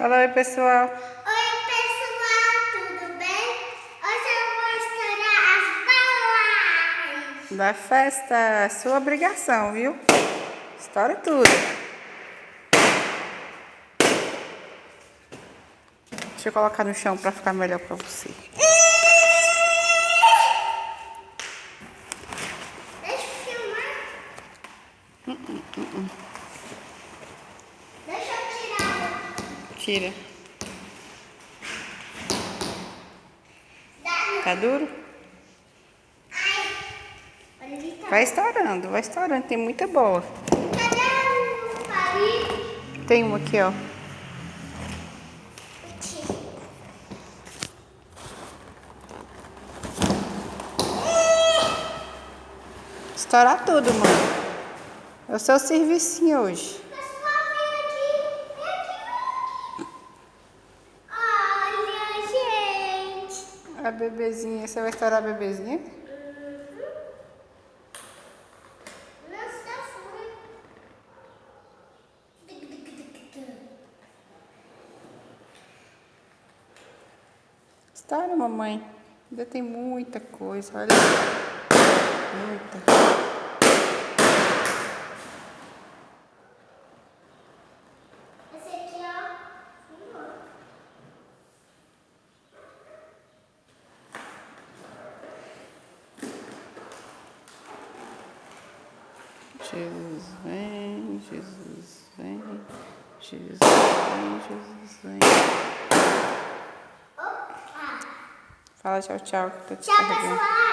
Fala oi, pessoal. Oi, pessoal, tudo bem? Hoje eu vou estourar as balas. Da festa, é sua obrigação, viu? Estoura tudo. Deixa eu colocar no chão pra ficar melhor pra você. Deixa eu filmar. Deixa eu tirar. Tira. Dá. Tá duro? Ai, olha ali, tá. Vai estourando. Tem muita bola. Cadê o palito? Tem uma aqui, ó. Estourar tudo, mano. É o seu servicinho hoje. Pessoal, vem aqui. Olha, gente. A bebezinha. Você vai estourar a bebezinha? Nossa, foi. Estoura, mamãe. Ainda tem muita coisa, olha. Muita. Esse aqui, ó. Jesus vem, Jesus vem, Jesus vem, Jesus vem. Opa. Fala tchau, tchau, que eu tô te Tchau, carregando. pessoal.